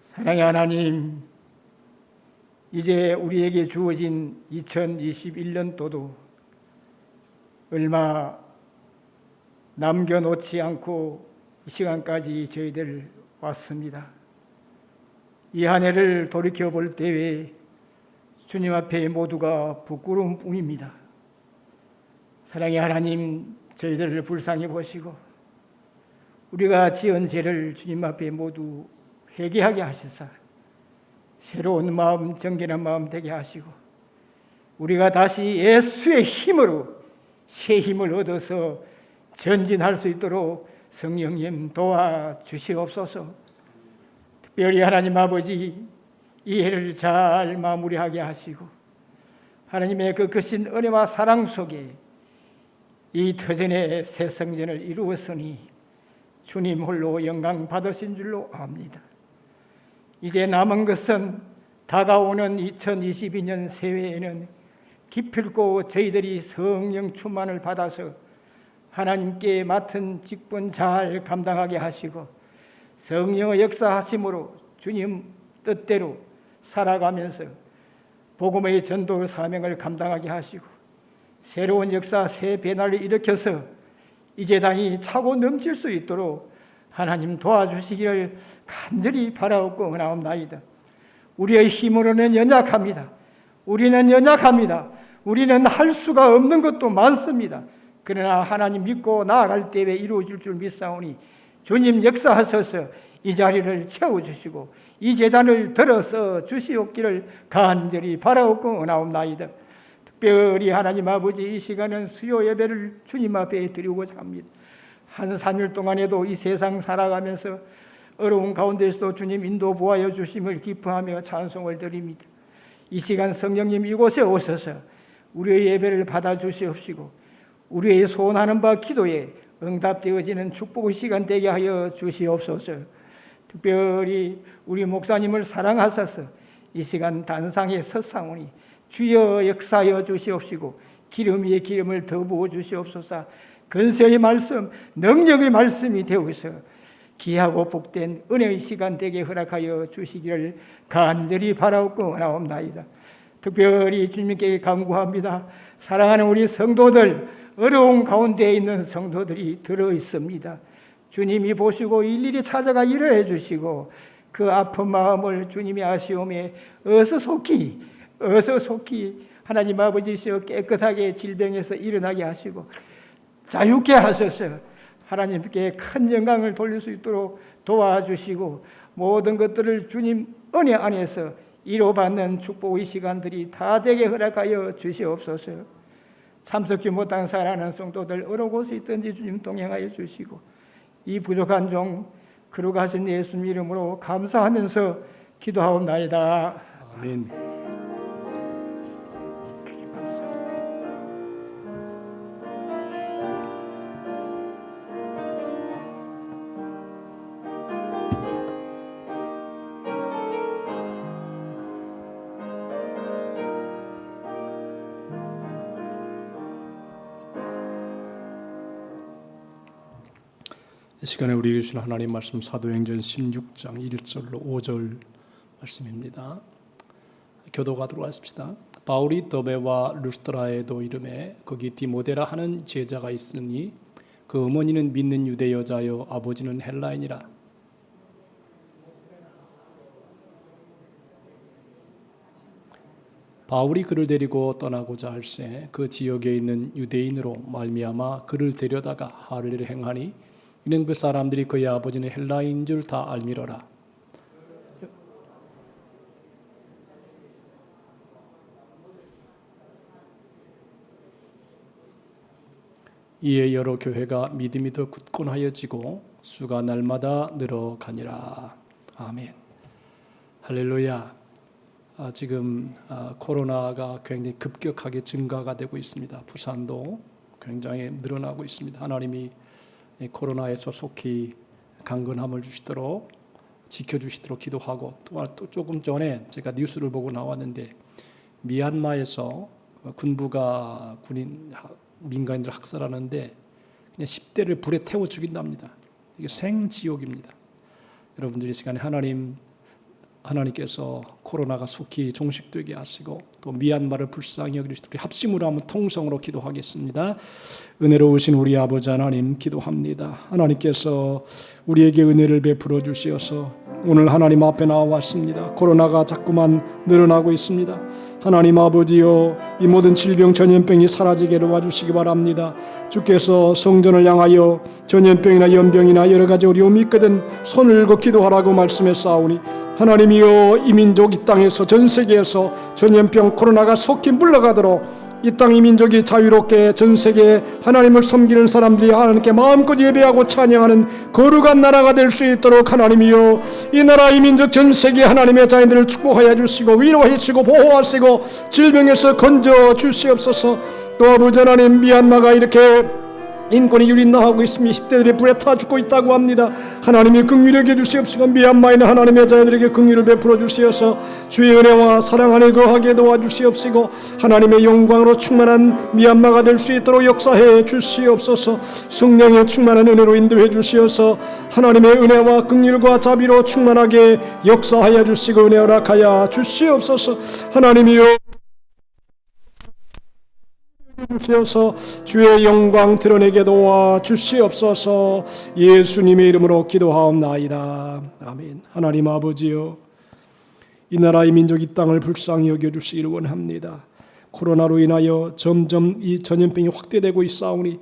사랑의 하나님, 이제 우리에게 주어진 2021년도도 얼마 남겨놓지 않고 이 시간까지 저희들 왔습니다. 이 한 해를 돌이켜볼 때에 주님 앞에 모두가 부끄러움 뿐입니다. 사랑의 하나님, 저희들을 불쌍히 보시고 우리가 지은 죄를 주님 앞에 모두 회개하게 하시사 새로운 마음, 정결한 마음 되게 하시고 우리가 다시 예수의 힘으로 새 힘을 얻어서 전진할 수 있도록 성령님 도와주시옵소서. 특별히 하나님 아버지, 이 해를 잘 마무리하게 하시고 하나님의 그 크신 은혜와 사랑 속에 이 터전의 새 성전을 이루었으니 주님 홀로 영광 받으신 줄로 압니다. 이제 남은 것은 다가오는 2022년 새해에는 기필코 저희들이 성령 충만을 받아서 하나님께 맡은 직분 잘 감당하게 하시고 성령의 역사하심으로 주님 뜻대로 살아가면서 복음의 전도 사명을 감당하게 하시고 새로운 역사, 새 변화를 일으켜서 이 재단이 차고 넘칠 수 있도록 하나님 도와주시기를 간절히 바라옵고 나옵나이다. 우리의 힘으로는 연약합니다. 우리는 할 수가 없는 것도 많습니다. 그러나 하나님 믿고 나아갈 때에 이루어질 줄 믿사오니 주님 역사하셔서 이 자리를 채워주시고 이 재단을 들어서 주시옵기를 간절히 바라옵고 나옵나이다. 특별히 하나님 아버지, 이 시간은 수요 예배를 주님 앞에 드리고자 합니다. 한 3일 동안에도 이 세상 살아가면서 어려운 가운데서도 주님 인도 보하여 주심을 기뻐하며 찬송을 드립니다. 이 시간 성령님 이곳에 오셔서 우리의 예배를 받아주시옵시고 우리의 소원하는 바 기도에 응답되어지는 축복의 시간 되게 하여 주시옵소서. 특별히 우리 목사님을 사랑하셔서 이 시간 단상에 섰사오니 주여 역사하여 주시옵시고 기름 위에 기름을 더 부어 주시옵소서. 근세의 말씀, 능력의 말씀이 되어서 귀하고 복된 은혜의 시간 되게 허락하여 주시기를 간절히 바라옵고 나옵나이다. 특별히 주님께 간구합니다. 사랑하는 우리 성도들, 어려운 가운데 있는 성도들이 들어 있습니다. 주님이 보시고 일일이 찾아가 위로해 주시고 그 아픈 마음을 주님이 아시오매 어서 속히 하나님 아버지시여 깨끗하게 질병에서 일어나게 하시고 자유케 하셔서 하나님께 큰 영광을 돌릴 수 있도록 도와주시고 모든 것들을 주님 은혜 안에서 이루어받는 축복의 시간들이 다 되게 허락하여 주시옵소서. 참석지 못한 사랑하는 성도들 어느 곳에 있든지 주님 동행하여 주시고 이 부족한 종 거룩하신 예수님 이름으로 감사하면서 기도하옵나이다. 아멘. 이 시간에 우리에게 주신 하나님 말씀 사도행전 16장 1절로 5절 말씀입니다. 교도가도록 하십시다. 바울이 더베와 루스드라에도 이름에 거기 디모데라 하는 제자가 있으니 그 어머니는 믿는 유대 여자여 아버지는 헬라인이라. 바울이 그를 데리고 떠나고자 할새 그 지역에 있는 유대인으로 말미암아 그를 데려다가 할례를 행하니 이는 그 사람들이 그의 아버지는 헬라인인 줄 다 알미러라. 이에 여러 교회가 믿음이 더 굳건하여지고 수가 날마다 늘어가니라. 아멘. 할렐루야. 지금 코로나가 굉장히 급격하게 증가가 되고 있습니다. 부산도 굉장히 늘어나고 있습니다. 하나님이 코로나에서 속히 강건함을 주시도록 지켜주시도록 기도하고 또 조금 전에 제가 뉴스를 보고 나왔는데 미얀마에서 군부가 민간인들 학살하는데 그냥 10대를 불에 태워 죽인답니다. 이게 생지옥입니다. 여러분들이 이 시간에 하나님께서 코로나가 속히 종식되게 하시고 또 미얀마를 불쌍히 여기시도록 우리 합심으로 한번 통성으로 기도하겠습니다. 은혜로우신 우리 아버지 하나님 기도합니다. 하나님께서 우리에게 은혜를 베풀어 주시어서 오늘 하나님 앞에 나왔습니다. 코로나가 자꾸만 늘어나고 있습니다. 하나님 아버지여, 이 모든 질병 전염병이 사라지게 도와주시기 바랍니다. 주께서 성전을 향하여 전염병이나 연병이나 여러 가지 어려움이 있거든 손을 들고 기도하라고 말씀했사오니 하나님이여, 이 민족 이 땅에서 전 세계에서 전염병 코로나가 속히 물러가도록 이 땅 이 민족이 자유롭게 전 세계에 하나님을 섬기는 사람들이 하나님께 마음껏 예배하고 찬양하는 거룩한 나라가 될 수 있도록 하나님이여, 이 나라 이 민족 전 세계 하나님의 자녀들을 축복하여 주시고 위로해 주시고 보호하시고 질병에서 건져 주시옵소서. 또 아버지 하나님, 미얀마가 이렇게 인권이 유린당하고 있으며 10대들이 불에 타 죽고 있다고 합니다. 하나님이 긍휼히 여겨 주시옵시고 미얀마에 있는 하나님의 자녀들에게 긍휼을 베풀어 주시어서 주의 은혜와 사랑 안에 거하게 도와주시옵시고 하나님의 영광으로 충만한 미얀마가 될 수 있도록 역사해 주시옵소서. 성령의 충만한 은혜로 인도해 주시어서 하나님의 은혜와 긍휼과 자비로 충만하게 역사하여 주시고 은혜 허락하여 주시옵소서. 하나님이여, 주시어서 주의 영광 드러내게 도와 주시옵소서. 예수님의 이름으로 기도하옵나이다. 아멘. 하나님 아버지여, 이 나라의 민족 이 땅을 불쌍히 여겨주시기를 원합니다. 코로나로 인하여 점점 이 전염병이 확대되고 있사오니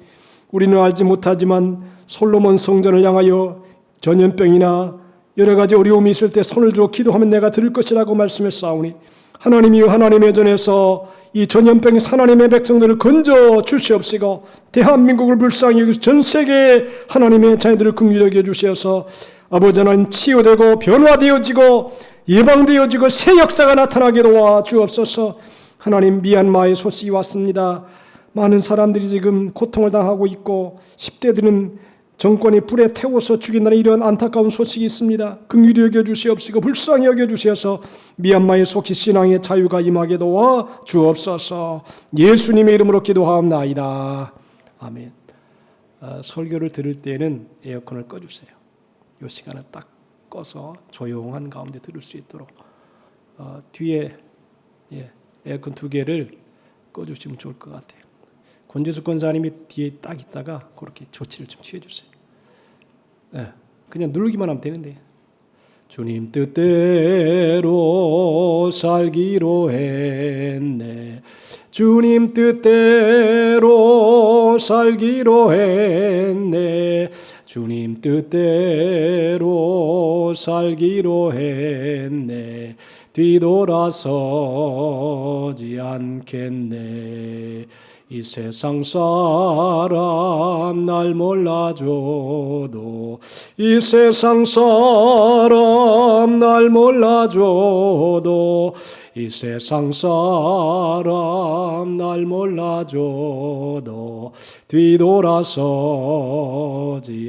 우리는 알지 못하지만 솔로몬 성전을 향하여 전염병이나 여러 가지 어려움이 있을 때 손을 들어 기도하면 내가 들을 것이라고 말씀했사오니 하나님이여, 하나님의 전에서 이 전염병이 하나님의 백성들을 건져 주시옵시고 대한민국을 불쌍히 여기서 전 세계에 하나님의 자녀들을 긍휼히 여겨 주시어서 아버지 하나님 치유되고 변화되어지고 예방되어지고 새 역사가 나타나게 도와 주옵소서. 하나님, 미얀마의 소식이 왔습니다. 많은 사람들이 지금 고통을 당하고 있고 10대들은 정권이 불에 태워서 죽인다는 이런 안타까운 소식이 있습니다. 긍휼히 여겨 주시옵시고 불쌍히 여겨 주셔서 미얀마의 속히 신앙의 자유가 임하게 도와 주옵소서. 예수님의 이름으로 기도하옵나이다. 아멘. 설교를 들을 때는 에어컨을 꺼주세요. 이 시간을 딱 꺼서 조용한 가운데 들을 수 있도록 뒤에 에어컨 2개를 꺼주시면 좋을 것 같아요. 권재수 권사님이 뒤에 딱 있다가 그렇게 조치를 좀 취해주세요. 그냥 누르기만 하면 되는데. 주님 뜻대로 살기로 했네. 주님 뜻대로 살기로 했네. 주님 뜻대로 살기로 했네. 뒤돌아서지 않겠네. 이 세상 사람 날 몰라줘도, 이 세상 사람 날 몰라줘도, 이 세상 사람 날 몰라줘도 뒤돌아서지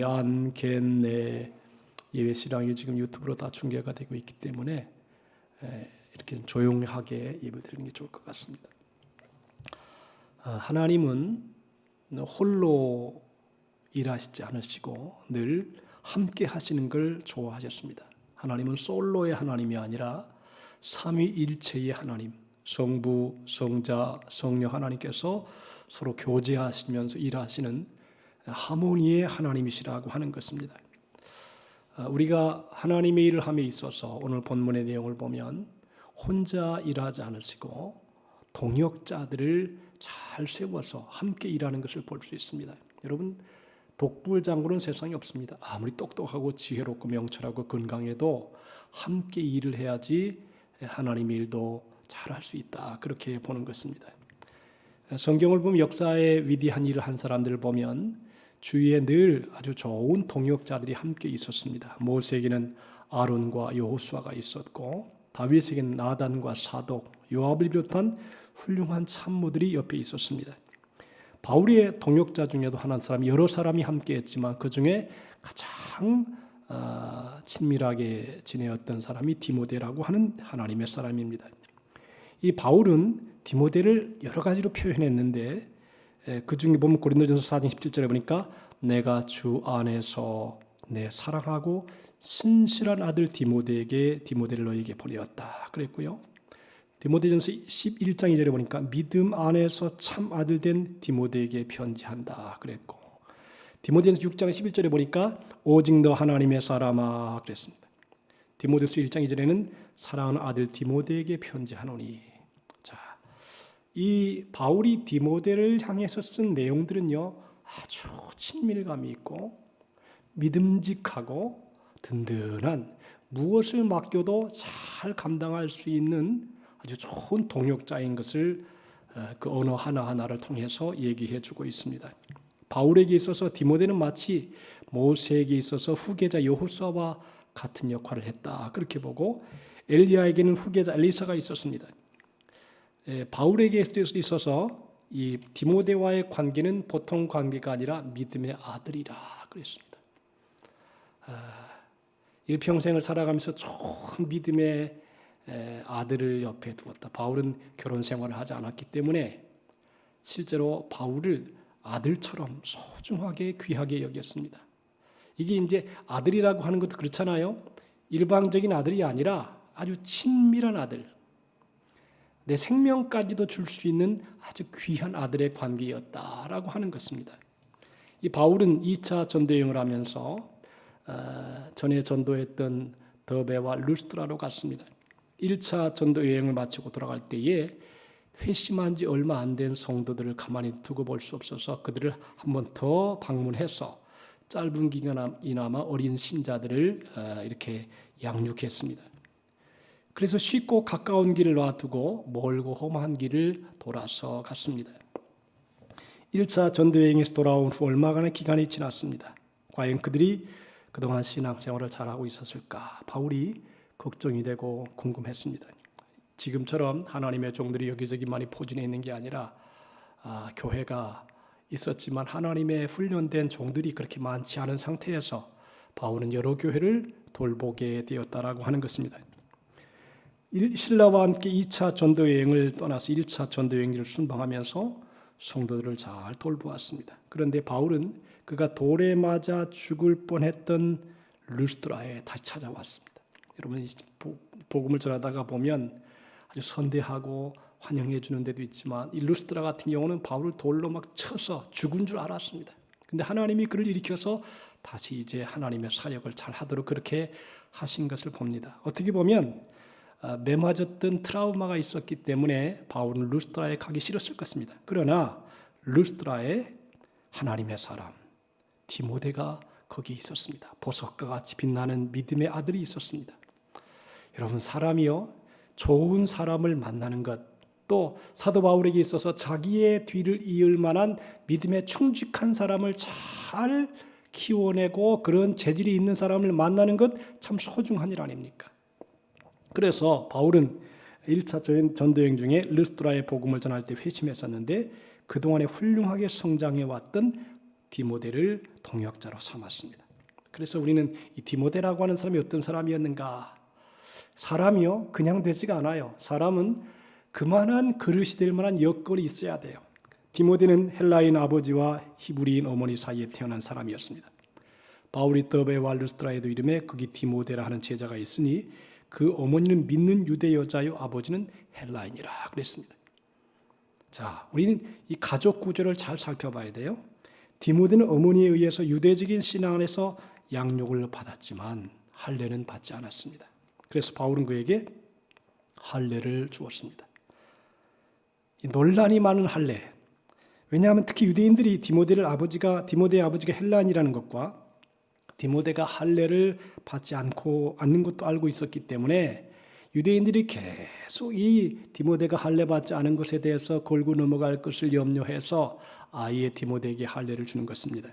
않겠네. 예배 시랑이 지금 유튜브로 다 중계가 되고 있기 때문에 이렇게 조용하게 예배드리는 게 좋을 것 같습니다. 하나님은 홀로 일하시지 않으시고 늘 함께 하시는 걸 좋아하셨습니다. 하나님은 솔로의 하나님이 아니라 삼위일체의 하나님, 성부, 성자, 성령 하나님께서 서로 교제하시면서 일하시는 하모니의 하나님이시라고 하는 것입니다. 우리가 하나님의 일을 함에 있어서 오늘 본문의 내용을 보면 혼자 일하지 않으시고 동역자들을 잘 세워서 함께 일하는 것을 볼 수 있습니다. 여러분, 독불장군은 세상에 없습니다. 아무리 똑똑하고 지혜롭고 명철하고 건강해도 함께 일을 해야지 하나님의 일도 잘할 수 있다, 그렇게 보는 것입니다. 성경을 보면 역사의 위대한 일을 한 사람들을 보면 주위에 늘 아주 좋은 동역자들이 함께 있었습니다. 모세에게는 아론과 여호수아가 있었고 다윗에게는 나단과 사독, 요압을 비롯한 훌륭한 참모들이 옆에 있었습니다. 바울의 동역자 중에도 한 사람이 여러 사람이 함께했지만 그 중에 가장 친밀하게 지내었던 사람이 디모데라고 하는 하나님의 사람입니다. 이 바울은 디모데를 여러 가지로 표현했는데 그 중에 보면 고린도전서 4장 17절에 보니까 내가 주 안에서 내 사랑하고 신실한 아들 디모데를 너에게 보내었다 그랬고요. 디모데전서 11장 2절에 보니까 믿음 안에서 참 아들 된 디모데에게 편지한다 그랬고, 디모데전서 6장 11절에 보니까 오직 너 하나님의 사람아 그랬습니다. 디모데서 1장 2절에는 사랑하는 아들 디모데에게 편지하노니. 자, 이 바울이 디모데를 향해서 쓴 내용들은요, 아주 친밀감이 있고 믿음직하고 든든한, 무엇을 맡겨도 잘 감당할 수 있는 아주 좋은 동역자인 것을 그 언어 하나하나를 통해서 얘기해 주고 있습니다. 바울에게 있어서 디모데는 마치 모세에게 있어서 후계자 여호수아와 같은 역할을 했다 그렇게 보고, 엘리야에게는 후계자 엘리사가 있었습니다. 바울에게 있어서 이 디모데와의 관계는 보통 관계가 아니라 믿음의 아들이라 그랬습니다. 일평생을 살아가면서 좋은 믿음의 아들을 옆에 두었다. 바울은 결혼 생활을 하지 않았기 때문에 실제로 바울을 아들처럼 소중하게 귀하게 여겼습니다. 이게 이제 아들이라고 하는 것도 그렇잖아요. 일방적인 아들이 아니라 아주 친밀한 아들, 내 생명까지도 줄 수 있는 아주 귀한 아들의 관계였다라고 하는 것입니다. 이 바울은 2차 전도여행을 하면서 전에 전도했던 더베와 루스트라로 갔습니다. 1차 전도여행을 마치고 돌아갈 때에 회심한 지 얼마 안 된 성도들을 가만히 두고 볼 수 없어서 그들을 한 번 더 방문해서 짧은 기간이나마 어린 신자들을 이렇게 양육했습니다. 그래서 쉽고 가까운 길을 놔두고 멀고 험한 길을 돌아서 갔습니다. 1차 전도여행에서 돌아온 후 얼마간의 기간이 지났습니다. 과연 그들이 그동안 신앙생활을 잘하고 있었을까? 바울이 걱정이 되고 궁금했습니다. 지금처럼 하나님의 종들이 여기저기 많이 포진해 있는 게 아니라 교회가 있었지만 하나님의 훈련된 종들이 그렇게 많지 않은 상태에서 바울은 여러 교회를 돌보게 되었다라고 하는 것입니다. 신라와 함께 2차 전도여행을 떠나서 1차 전도여행을 순방하면서 성도들을 잘 돌보았습니다. 그런데 바울은 그가 돌에 맞아 죽을 뻔했던 루스드라에 다시 찾아왔습니다. 여러분, 복음을 전하다가 보면 아주 선대하고 환영해 주는 데도 있지만 이 루스드라 같은 경우는 바울을 돌로 막 쳐서 죽은 줄 알았습니다. 근데 하나님이 그를 일으켜서 다시 이제 하나님의 사역을 잘 하도록 그렇게 하신 것을 봅니다. 어떻게 보면 매맞았던 트라우마가 있었기 때문에 바울은 루스드라에 가기 싫었을 것입니다. 그러나 루스드라에 하나님의 사람 디모데가 거기에 있었습니다. 보석과 같이 빛나는 믿음의 아들이 있었습니다. 여러분, 사람이요, 좋은 사람을 만나는 것, 또 사도 바울에게 있어서 자기의 뒤를 이을 만한 믿음에 충직한 사람을 잘 키워내고 그런 재질이 있는 사람을 만나는 것 참 소중한 일 아닙니까? 그래서 바울은 1차 전도여행 중에 루스드라의 복음을 전할 때 회심했었는데 그동안에 훌륭하게 성장해왔던 디모데를 동역자로 삼았습니다. 그래서 우리는 이 디모데라고 하는 사람이 어떤 사람이었는가? 사람이요, 그냥 되지가 않아요. 사람은 그만한 그릇이 될 만한 여건이 있어야 돼요. 디모데는 헬라인 아버지와 히브리인 어머니 사이에 태어난 사람이었습니다. 바울이 더베와 루스드라에도 이름에 거기 디모데라 하는 제자가 있으니 그 어머니는 믿는 유대 여자요 아버지는 헬라인이라 그랬습니다. 자, 우리는 이 가족 구조를 잘 살펴봐야 돼요. 디모데는 어머니에 의해서 유대적인 신앙 안에서 양육을 받았지만 할례는 받지 않았습니다. 그래서 바울은 그에게 할례를 주었습니다. 이 논란이 많은 할례. 왜냐하면 특히 유대인들이 디모데의 아버지가 헬라인이라는 것과 디모데가 할례를 받지 않는 것도 알고 있었기 때문에 유대인들이 계속 이 디모데가 할례 받지 않은 것에 대해서 걸고 넘어갈 것을 염려해서 아예 디모데에게 할례를 주는 것입니다.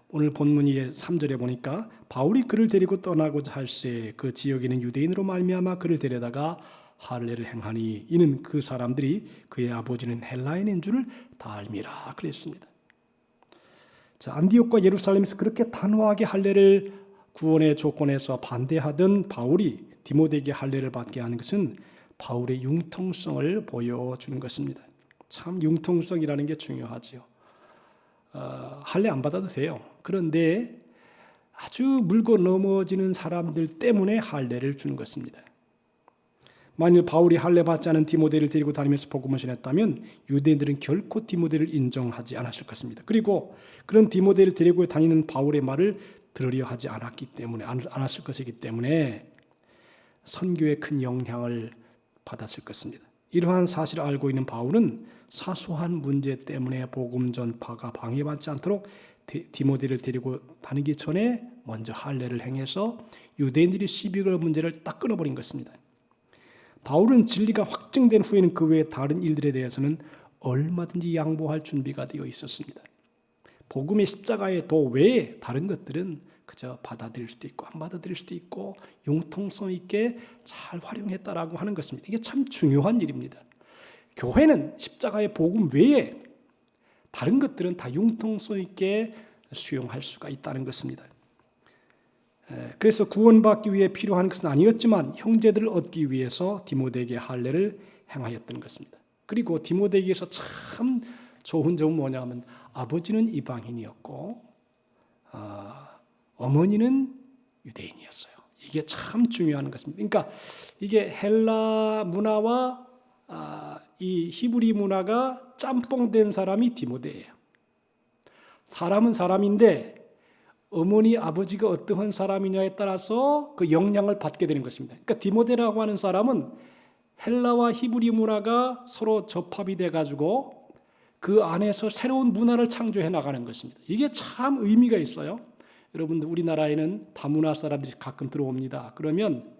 오늘 본문의 3절에 보니까 바울이 그를 데리고 떠나고자 할새 그 지역에 있는 유대인으로 말미암아 그를 데려다가 할례를 행하니 이는 그 사람들이 그의 아버지는 헬라인인 줄을 다 알미라 그랬습니다. 자, 안디옥과 예루살렘에서 그렇게 단호하게 할례를 구원의 조건에서 반대하던 바울이 디모데에게 할례를 받게 하는 것은 바울의 융통성을 보여주는 것입니다. 참 융통성이라는 게 중요하지요. 할례 안 받아도 돼요. 그런데 아주 물고 넘어지는 사람들 때문에 할례를 주는 것입니다. 만일 바울이 할례 받지 않은 디모데를 데리고 다니면서 복음을 전했다면 유대인들은 결코 디모데를 인정하지 않았을 것입니다. 그리고 그런 디모데를 데리고 다니는 바울의 말을 들으려 하지 않았을 것이기 때문에 선교에 큰 영향을 받았을 것입니다. 이러한 사실을 알고 있는 바울은 사소한 문제 때문에 복음 전파가 방해받지 않도록 디모데를 데리고 다니기 전에 먼저 할례를 행해서 유대인들이 시비 걸 문제를 딱 끊어버린 것입니다. 바울은 진리가 확증된 후에는 그 외의 다른 일들에 대해서는 얼마든지 양보할 준비가 되어 있었습니다. 복음의 십자가의 도 외에 다른 것들은 그저 받아들일 수도 있고 안 받아들일 수도 있고 융통성 있게 잘 활용했다라고 하는 것입니다. 이게 참 중요한 일입니다. 교회는 십자가의 복음 외에 다른 것들은 다 융통성 있게 수용할 수가 있다는 것입니다. 그래서 구원받기 위해 필요한 것은 아니었지만 형제들을 얻기 위해서 디모데에게 할례를 행하였던 것입니다. 그리고 디모데에게서 참 좋은 점은 뭐냐면 아버지는 이방인이었고 어머니는 유대인이었어요. 이게 참 중요한 것입니다. 그러니까 이게 헬라 문화와 이 히브리 문화가 짬뽕된 사람이 디모데예요. 사람은 사람인데 어머니, 아버지가 어떠한 사람이냐에 따라서 그 영향을 받게 되는 것입니다. 그러니까 디모데라고 하는 사람은 헬라와 히브리 문화가 서로 접합이 돼가지고 그 안에서 새로운 문화를 창조해 나가는 것입니다. 이게 참 의미가 있어요. 여러분들 우리나라에는 다문화 사람들이 가끔 들어옵니다. 그러면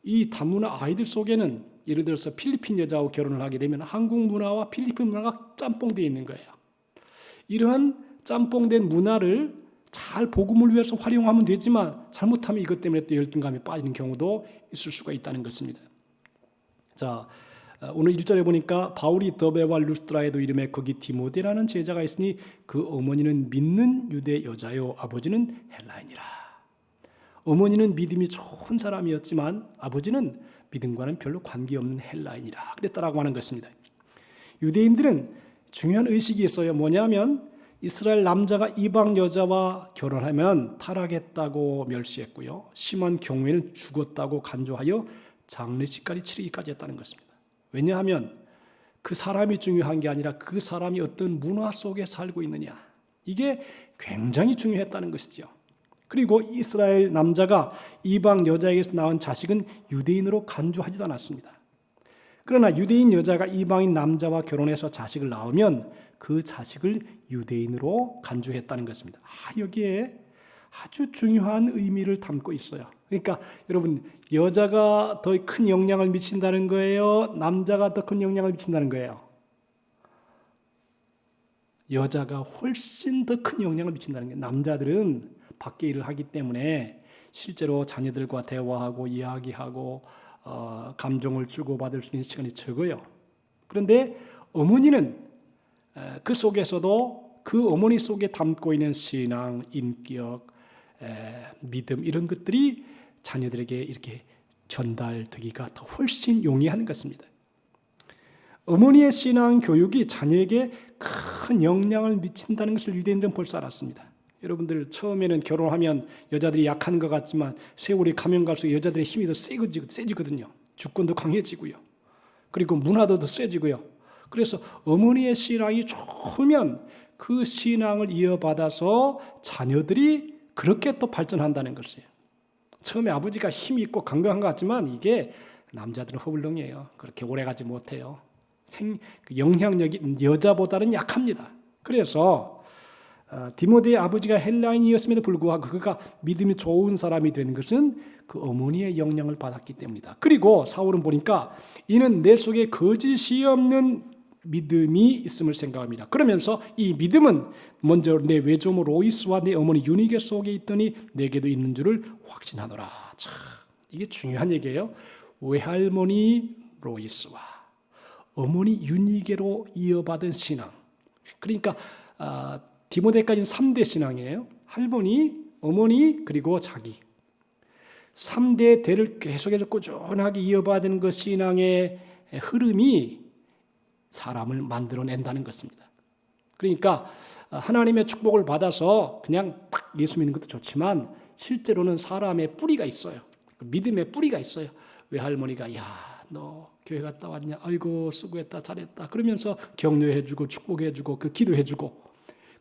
이 다문화 아이들 속에는 예를 들어서 필리핀 여자하고 결혼을 하게 되면 한국 문화와 필리핀 문화가 짬뽕되어 있는 거예요. 이러한 짬뽕된 문화를 잘 복음을 위해서 활용하면 되지만 잘못하면 이것 때문에 또 열등감에 빠지는 경우도 있을 수가 있다는 것입니다. 자, 오늘 1절에 보니까 바울이 더베와 루스드라에도 이름에 거기 디모데라는 제자가 있으니 그 어머니는 믿는 유대 여자요 아버지는 헬라인이라. 어머니는 믿음이 좋은 사람이었지만 아버지는 믿음과는 별로 관계없는 헬라인이라 그랬다라고 하는 것입니다. 유대인들은 중요한 의식이 있어요. 뭐냐면 이스라엘 남자가 이방 여자와 결혼하면 타락했다고 멸시했고요. 심한 경우에는 죽었다고 간주하여 장례식까지 치르기까지 했다는 것입니다. 왜냐하면 그 사람이 중요한 게 아니라 그 사람이 어떤 문화 속에 살고 있느냐. 이게 굉장히 중요했다는 것이죠. 그리고 이스라엘 남자가 이방 여자에게서 낳은 자식은 유대인으로 간주하지도 않았습니다. 그러나 유대인 여자가 이방인 남자와 결혼해서 자식을 낳으면 그 자식을 유대인으로 간주했다는 것입니다. 여기에 아주 중요한 의미를 담고 있어요. 그러니까 여러분 여자가 더 큰 영향을 미친다는 거예요? 남자가 더 큰 영향을 미친다는 거예요? 여자가 훨씬 더 큰 영향을 미친다는 거예요. 남자들은 밖에 일을 하기 때문에 실제로 자녀들과 대화하고 이야기하고 감정을 주고받을 수 있는 시간이 적어요. 그런데 어머니는 그 속에서도 그 어머니 속에 담고 있는 신앙, 인격, 믿음 이런 것들이 자녀들에게 이렇게 전달되기가 더 훨씬 용이한 것입니다. 어머니의 신앙 교육이 자녀에게 큰 영향을 미친다는 것을 유대인들은 벌써 알았습니다. 여러분들 처음에는 결혼하면 여자들이 약한 것 같지만 세월이 가면 갈수록 여자들의 힘이 더 세지거든요. 주권도 강해지고요. 그리고 문화도 더 세지고요. 그래서 어머니의 신앙이 좋으면 그 신앙을 이어받아서 자녀들이 그렇게 또 발전한다는 것이에요. 처음에 아버지가 힘이 있고 강건한 것 같지만 이게 남자들은 허블렁이에요. 그렇게 오래가지 못해요. 영향력이 여자보다는 약합니다. 그래서 디모데의 아버지가 헬라인이었음에도 불구하고 그가 믿음이 좋은 사람이 된 것은 그 어머니의 영향을 받았기 때문이다. 그리고 사울은 보니까 이는 내 속에 거짓이 없는 믿음이 있음을 생각합니다. 그러면서 이 믿음은 먼저 내 외조모 로이스와 내 어머니 유니게 속에 있더니 내게도 있는 줄을 확신하노라. 참, 이게 중요한 얘기예요. 외할머니 로이스와 어머니 유니게로 이어받은 신앙. 그러니까 디모데까지는 3대 신앙이에요. 할머니, 어머니, 그리고 자기. 3대 대를 계속해서 꾸준하게 이어받은 그 신앙의 흐름이 사람을 만들어낸다는 것입니다. 그러니까 하나님의 축복을 받아서 그냥 딱 예수 믿는 것도 좋지만 실제로는 사람의 뿌리가 있어요. 믿음의 뿌리가 있어요. 외할머니가 야, 너 교회 갔다 왔냐? 아이고 수고했다 잘했다 그러면서 격려해주고 축복해주고 그 기도해주고,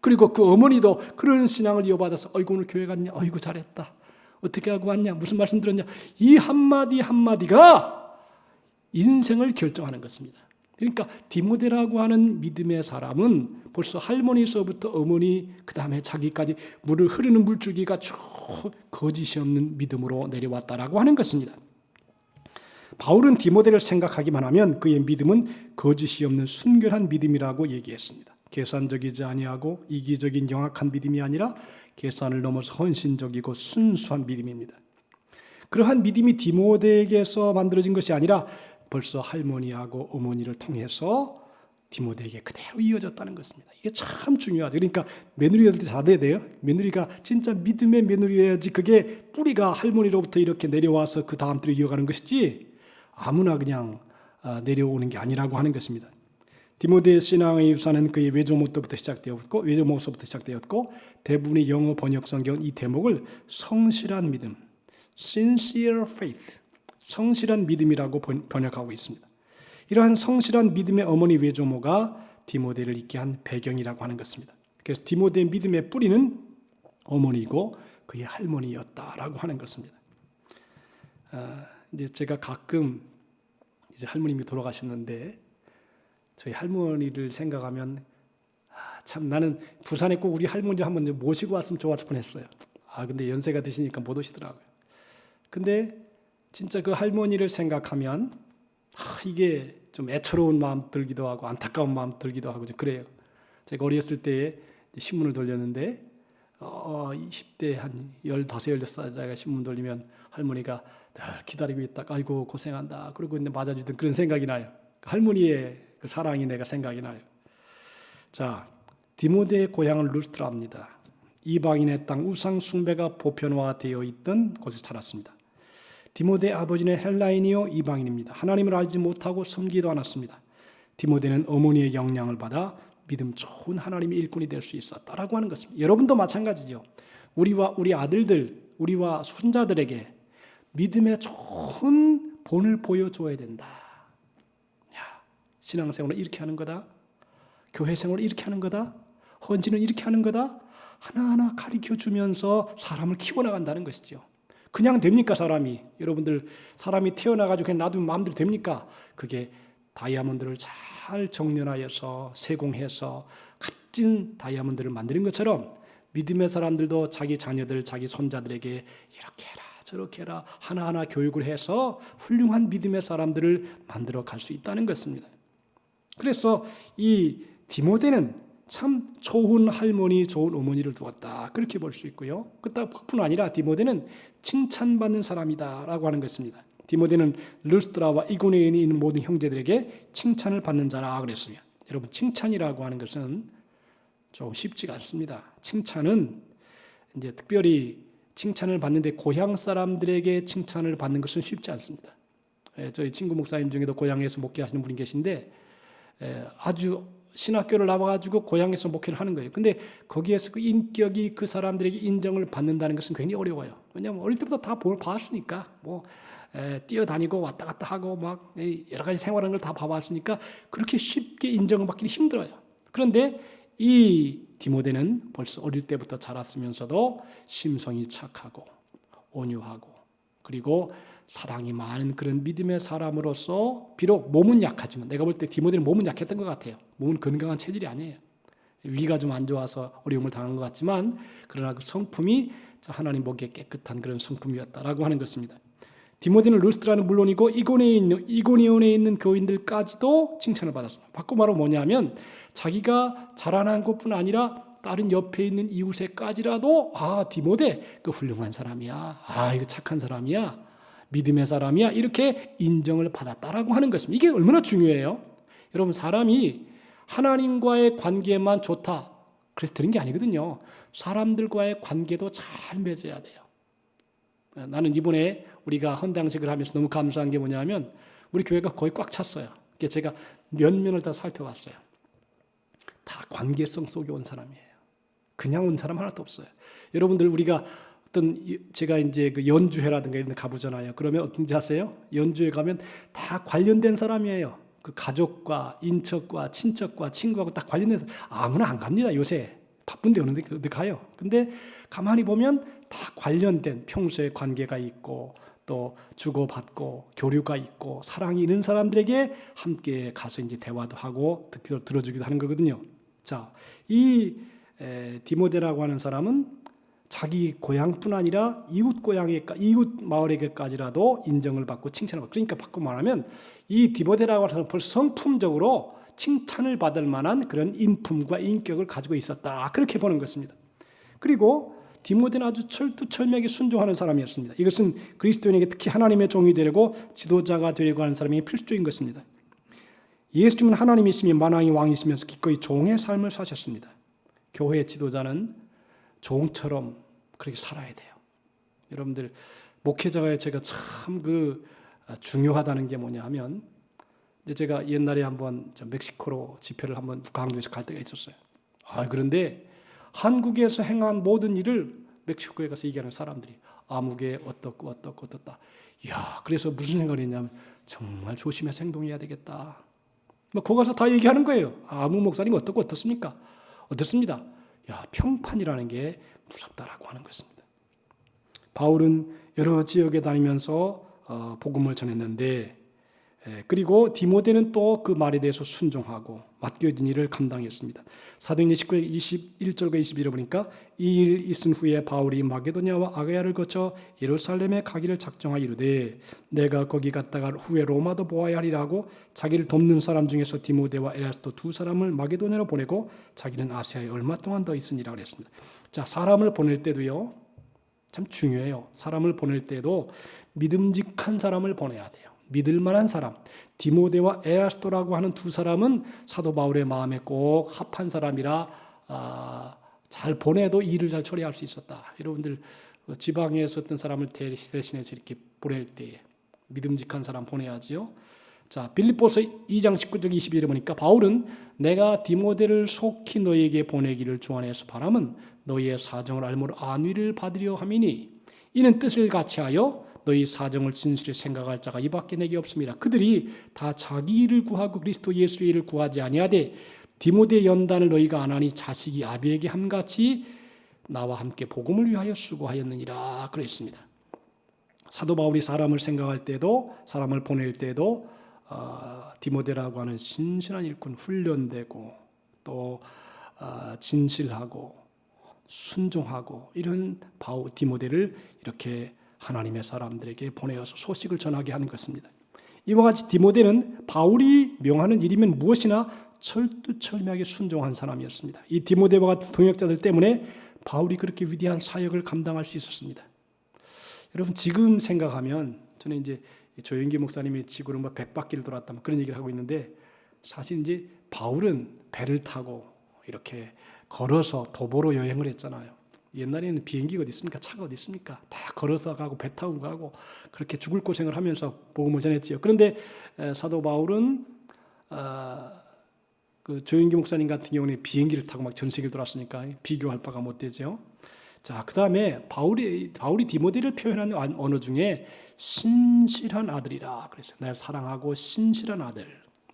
그리고 그 어머니도 그런 신앙을 이어받아서 아이고 오늘 교회 갔냐? 아이고 잘했다. 어떻게 하고 왔냐? 무슨 말씀 들었냐? 이 한마디 한마디가 인생을 결정하는 것입니다. 그러니까 디모데라고 하는 믿음의 사람은 벌써 할머니서부터 어머니 그 다음에 자기까지 물을 흐르는 물줄기가 쭉 거짓이 없는 믿음으로 내려왔다라고 하는 것입니다. 바울은 디모데를 생각하기만 하면 그의 믿음은 거짓이 없는 순결한 믿음이라고 얘기했습니다. 계산적이지 아니하고 이기적인 영악한 믿음이 아니라 계산을 넘어서 헌신적이고 순수한 믿음입니다. 그러한 믿음이 디모데에게서 만들어진 것이 아니라 벌써 할머니하고 어머니를 통해서 디모데에게 그대로 이어졌다는 것입니다. 이게 참 중요하죠. 그러니까 며느리한테 잘해야 돼요. 며느리가 진짜 믿음의 며느리여야지 그게 뿌리가 할머니로부터 이렇게 내려와서 그 다음 때로 이어가는 것이지 아무나 그냥 내려오는 게 아니라고 하는 것입니다. 디모데의 신앙의 유산은 그의 외조모서부터 시작되었고 대부분의 영어 번역 성경은 이 대목을 성실한 믿음, sincere faith, 성실한 믿음이라고 번역하고 있습니다. 이러한 성실한 믿음의 어머니 외조모가 디모데를 있게 한 배경이라고 하는 것입니다. 그래서 디모데의 믿음의 뿌리는 어머니이고 그의 할머니였다라고 하는 것입니다. 이제 제가 가끔 이제 할머님이 돌아가셨는데 저희 할머니를 생각하면 참 나는 부산에 꼭 우리 할머니 한번 모시고 왔으면 좋았을 뻔했어요. 근데 연세가 드시니까 못 오시더라고요. 근데 진짜 그 할머니를 생각하면 이게 좀 애처로운 마음 들기도 하고 안타까운 마음 들기도 하고 그래요. 제가 어렸을 때 신문을 돌렸는데 20대 한 15, 16살짜리가 신문 돌리면 할머니가 늘 기다리고 있다가 아이고 고생한다 그러고 있는데 맞아주던 그런 생각이 나요. 할머니의 그 사랑이 내가 생각이 나요. 자, 디모데의 고향은 루스트라입니다. 이방인의 땅 우상 숭배가 보편화되어 있던 곳에 살았습니다. 디모데의 아버지는 헬라인이요 이방인입니다. 하나님을 알지 못하고 섬기지도 않았습니다. 디모데는 어머니의 영향을 받아 믿음 좋은 하나님의 일꾼이 될 수 있었다라고 하는 것입니다. 여러분도 마찬가지죠. 우리와 우리 아들들, 우리와 손자들에게 믿음의 좋은 본을 보여줘야 된다. 신앙생활을 이렇게 하는 거다. 교회생활을 이렇게 하는 거다. 헌신을 이렇게 하는 거다. 하나하나 가르쳐주면서 사람을 키워나간다는 것이죠. 그냥 됩니까 사람이? 여러분들 사람이 태어나가지고 그냥 놔두면 마음대로 됩니까? 그게 다이아몬드를 잘 정련하여서 세공해서 값진 다이아몬드를 만드는 것처럼 믿음의 사람들도 자기 자녀들, 자기 손자들에게 이렇게 해라 저렇게 해라 하나하나 교육을 해서 훌륭한 믿음의 사람들을 만들어 갈 수 있다는 것입니다. 그래서 이 디모데는 참 좋은 할머니, 좋은 어머니를 두었다. 그렇게 볼 수 있고요. 그뿐 아니라 디모데는 칭찬받는 사람이다라고 하는 것입니다. 디모데는 르스드라와 이고니온에 있는 모든 형제들에게 칭찬을 받는 자라 그랬으며, 여러분 칭찬이라고 하는 것은 좀 쉽지가 않습니다. 칭찬은 이제 특별히 칭찬을 받는데 고향 사람들에게 칭찬을 받는 것은 쉽지 않습니다. 저희 친구 목사님 중에도 고향에서 목회하시는 분이 계신데 아주 신학교를 나와가지고 고향에서 목회를 하는 거예요. 근데 거기에서 그 인격이 그 사람들에게 인정을 받는다는 것은 굉장히 어려워요. 왜냐하면 어릴 때부터 다 봤으니까 뛰어다니고 왔다 갔다 하고 막 여러 가지 생활하는 걸 다 봐봤으니까 그렇게 쉽게 인정을 받기는 힘들어요. 그런데 이 디모데는 벌써 어릴 때부터 자랐으면서도 심성이 착하고 온유하고 그리고 사랑이 많은 그런 믿음의 사람으로서 비록 몸은 약하지만 내가 볼 때 디모데는 몸은 약했던 것 같아요. 몸은 건강한 체질이 아니에요. 위가 좀 안 좋아서 어려움을 당한 것 같지만 그러나 그 성품이 하나님 보기에 깨끗한 그런 성품이었다라고 하는 것입니다. 디모데는 루스드라는 물론이고 이고니온에 있는 교인들까지도 칭찬을 받았습니다. 바꿔 말하면 뭐냐면 자기가 자라난 것뿐 아니라 다른 옆에 있는 이웃에까지라도 디모데 그 훌륭한 사람이야. 이거 착한 사람이야. 믿음의 사람이야. 이렇게 인정을 받았다라고 하는 것입니다. 이게 얼마나 중요해요. 여러분 사람이 하나님과의 관계만 좋다. 그래서 되는 게 아니거든요. 사람들과의 관계도 잘 맺어야 돼요. 나는 이번에 우리가 헌당식을 하면서 너무 감사한 게 뭐냐면 우리 교회가 거의 꽉 찼어요. 제가 몇 면을 다 살펴봤어요. 다 관계성 속에 온 사람이에요. 그냥 온 사람 하나도 없어요. 여러분들 우리가 제가 이제 그 연주회라든가 이런 데 가보잖아요. 그러면 어떤지 아세요? 연주회 가면 다 관련된 사람이에요. 그 가족과 인척과 친척과 친구하고 딱 관련된 사람. 아무나 안 갑니다. 요새 바쁜데 어디 가요. 근데 가만히 보면 다 관련된 평소에 관계가 있고 또 주고받고 교류가 있고 사랑이 있는 사람들에게 함께 가서 이제 대화도 하고 들어주기도 하는 거거든요. 자, 이 디모데라고 하는 사람은 자기 고향뿐 아니라 이웃 마을에게까지라도 인정을 받고 칭찬을 받고, 그러니까 바꿔 말하면 이 디모데라고 하는 사람은 벌써 성품적으로 칭찬을 받을 만한 그런 인품과 인격을 가지고 있었다, 그렇게 보는 것입니다. 그리고 디모데는 아주 철두철미하게 순종하는 사람이었습니다. 이것은 그리스도인에게 특히 하나님의 종이 되려고 지도자가 되려고 하는 사람이 필수적인 것입니다. 예수님은 하나님이시며 만왕의 왕이시면서 기꺼이 종의 삶을 사셨습니다. 교회의 지도자는 종처럼 그렇게 살아야 돼요. 여러분들 목회자가 제가 참 중요하다는 게 뭐냐 하면, 제가 옛날에 한번 멕시코로 집회를 한번 강조해서 갈 때가 있었어요. 그런데 한국에서 행한 모든 일을 멕시코에 가서 얘기하는 사람들이 아무개 어떻다. 그래서 무슨 생각을 했냐면 정말 조심해서 행동해야 되겠다. 거기 가서 다 얘기하는 거예요. 아무 목사님 어떻습니까? 어떻습니다. 평판이라는 게 무섭다라고 하는 것입니다. 바울은 여러 지역에 다니면서 복음을 전했는데, 그리고 디모데는 또 그 말에 대해서 순종하고 맡겨진 일을 감당했습니다. 사도행전 19장 21절과 22절을 보니까 이 일 있은 후에 바울이 마게도냐와 아가야를 거쳐 예루살렘에 가기를 작정하여 이르되 내가 거기 갔다가 후에 로마도 보아야 하리라고 자기를 돕는 사람 중에서 디모데와 에라스도 두 사람을 마게도냐로 보내고 자기는 아시아에 얼마 동안 더 있으니라 그랬습니다. 자, 사람을 보낼 때도요, 참 중요해요. 사람을 보낼 때도 믿음직한 사람을 보내야 돼요. 믿을 만한 사람. 디모데와 에라스도라고 하는 두 사람은 사도 바울의 마음에 꼭 합한 사람이라 잘 보내도 일을 잘 처리할 수 있었다. 여러분들 지방에 있었던 사람을 대신해서 이렇게 보낼 때 믿음직한 사람 보내야지요. 자, 빌립보서 2장 19절 22절에 보니까 바울은 내가 디모데를 속히 너희에게 보내기를 주 안에서 바람은 너희의 사정을 알므로 안위를 받으려 함이니 이는 뜻을 같이하여 너희 사정을 진실히 생각할 자가 이밖에 내게 없습니다. 그들이 다 자기 일을 구하고 그리스도 예수의 일을 구하지 아니하되 디모데 연단을 너희가 안 하니 자식이 아비에게 함같이 나와 함께 복음을 위하여 수고하였느니라 그랬습니다. 사도 바울이 사람을 생각할 때도 사람을 보낼 때도 디모데라고 하는 신실한 일꾼, 훈련되고 또 진실하고 순종하고 이런 디모데를 이렇게 하나님의 사람들에게 보내어서 소식을 전하게 하는 것입니다. 이와 같이 디모데는 바울이 명하는 일이면 무엇이나 철두철미하게 순종한 사람이었습니다. 이 디모데와 같은 동역자들 때문에 바울이 그렇게 위대한 사역을 감당할 수 있었습니다. 여러분 지금 생각하면, 저는 이제 조영기 목사님이 지구를 100바퀴를 돌았다 그런 얘기를 하고 있는데, 사실 이제 바울은 배를 타고 이렇게 걸어서 도보로 여행을 했잖아요. 옛날에는 비행기가 어디 있습니까? 차가 어디 있습니까? 다 걸어서 가고 배 타고 가고 그렇게 죽을 고생을 하면서 복음을 전했지요. 그런데 사도 바울은 그 조영기 목사님 같은 경우는 비행기를 타고 막 전 세계를 돌았으니까 비교할 바가 못 되죠. 자, 그 다음에 바울이 디모데를 표현하는 언어 중에 신실한 아들이라 그랬어요. 내 사랑하고 신실한 아들.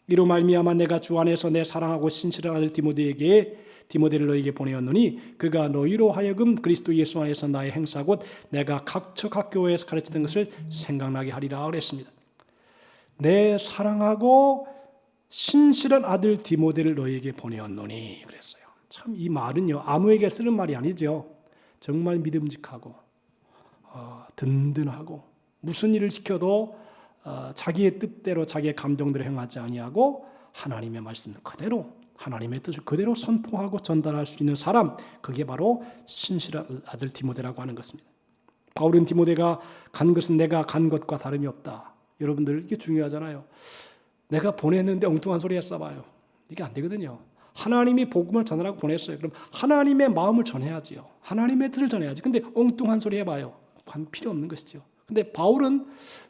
이로 말미암아 내가 주 안에서 내 사랑하고 신실한 아들 디모데를 너희에게 보내었노니 그가 너희로 하여금 그리스도 예수 안에서 나의 행사 곧 내가 각 교회에서 가르치던 것을 생각나게 하리라 그랬습니다. 내 사랑하고 신실한 아들 디모데를 너희에게 보내었노니 그랬어요. 참 이 말은요, 아무에게 쓰는 말이 아니죠. 정말 믿음직하고 든든하고 무슨 일을 시켜도 자기의 뜻대로 자기의 감정대로 행하지 아니하고 하나님의 말씀 그대로, 하나님의 뜻을 그대로 선포하고 전달할 수 있는 사람, 그게 바로 신실한 아들 디모데라고 하는 것입니다. 바울은 디모데가 간 것은 내가 간 것과 다름이 없다. 여러분들 이게 중요하잖아요. 내가 보냈는데 엉뚱한 소리 했어봐요. 이게 안 되거든요. 하나님이 복음을 전하라고 보냈어요. 그럼 하나님의 마음을 전해야지요. 하나님의 뜻을 전해야지. 근데 엉뚱한 소리 해봐요. 필요 없는 것이죠. 근데 바울은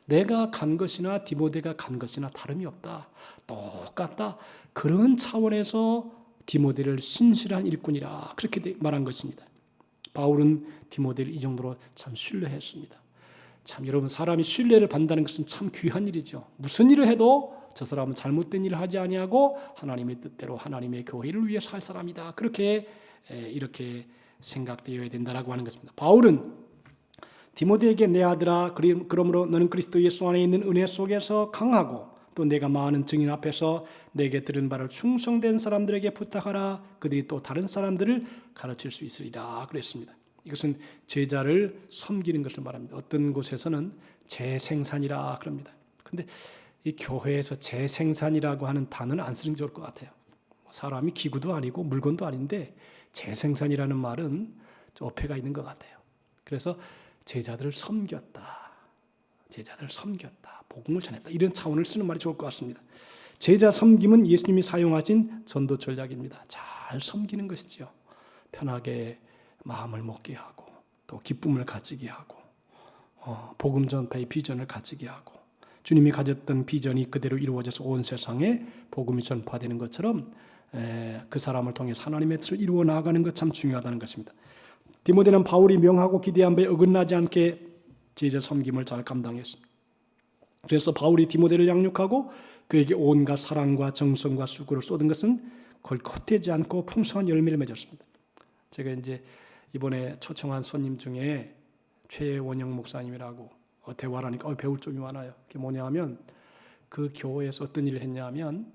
내가 간 것이나 디모데가 간 것이나 다름이 없다. 똑같다. 그런 차원에서 디모데를 신실한 일꾼이라 그렇게 말한 것입니다. 바울은 디모데를 이 정도로 참 신뢰했습니다. 참 여러분, 사람이 신뢰를 받는다는 것은 참 귀한 일이죠. 무슨 일을 해도 저 사람은 잘못된 일을 하지 아니하고 하나님의 뜻대로 하나님의 교회를 위해 살 사람이다. 그렇게 이렇게 생각되어야 된다라고 하는 것입니다. 바울은 디모데에게 내 아들아, 그러므로 너는 그리스도 예수 안에 있는 은혜 속에서 강하고 또 내가 많은 증인 앞에서 내게 들은 바를 충성된 사람들에게 부탁하라. 그들이 또 다른 사람들을 가르칠 수 있으리라 그랬습니다. 이것은 제자를 섬기는 것을 말합니다. 어떤 곳에서는 재생산이라 그럽니다. 근데 이 교회에서 재생산이라고 하는 단어는 안 쓰는 게 좋을 것 같아요. 사람이 기구도 아니고 물건도 아닌데 재생산이라는 말은 좀 어폐가 있는 것 같아요. 그래서 제자들을 섬겼다. 제자들을 섬겼다. 복음을 전했다. 이런 차원을 쓰는 말이 좋을 것 같습니다. 제자 섬김은 예수님이 사용하신 전도 전략입니다. 잘 섬기는 것이죠. 편하게 마음을 먹게 하고 또 기쁨을 가지게 하고 복음 전파의 비전을 가지게 하고 주님이 가졌던 비전이 그대로 이루어져서 온 세상에 복음이 전파되는 것처럼 그 사람을 통해서 하나님의 뜻을 이루어 나가는 것 참 중요하다는 것입니다. 디모데는 바울이 명하고 기대한 바에 어긋나지 않게 제자 섬김을 잘 감당했습니다. 그래서 바울이 디모데를 양육하고 그에게 온갖 사랑과 정성과 수고를 쏟은 것은 헛되지 않고 풍성한 열매를 맺었습니다. 제가 이제 이번에 초청한 손님 중에 최원영 목사님이라고 대화를 하니까 배울 점이 많아요. 그게 뭐냐면 그 교회에서 어떤 일을 했냐면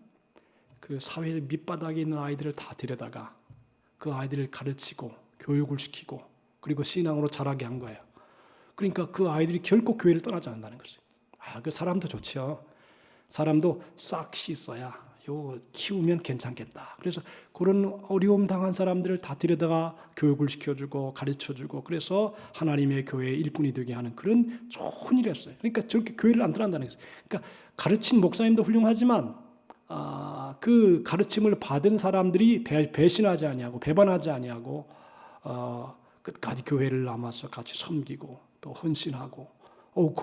그 사회 밑바닥에 있는 아이들을 다 데려다가 그 아이들을 가르치고 교육을 시키고 그리고 신앙으로 자라게 한 거예요. 그러니까 그 아이들이 결코 교회를 떠나지 않는다는 것이에요. 그 사람도 좋죠. 사람도 싹 씻어야 키우면 괜찮겠다. 그래서 그런 어려움 당한 사람들을 다 데려다가 교육을 시켜주고 가르쳐주고 그래서 하나님의 교회의 일꾼이 되게 하는 그런 좋은 일을 했어요. 그러니까 저렇게 교회를 안 떠난다는 것이에요. 그러니까 가르친 목사님도 훌륭하지만 그 가르침을 받은 사람들이 배신하지 아니하고 배반하지 아니하고 끝까지 교회를 남아서 같이 섬기고 또 헌신하고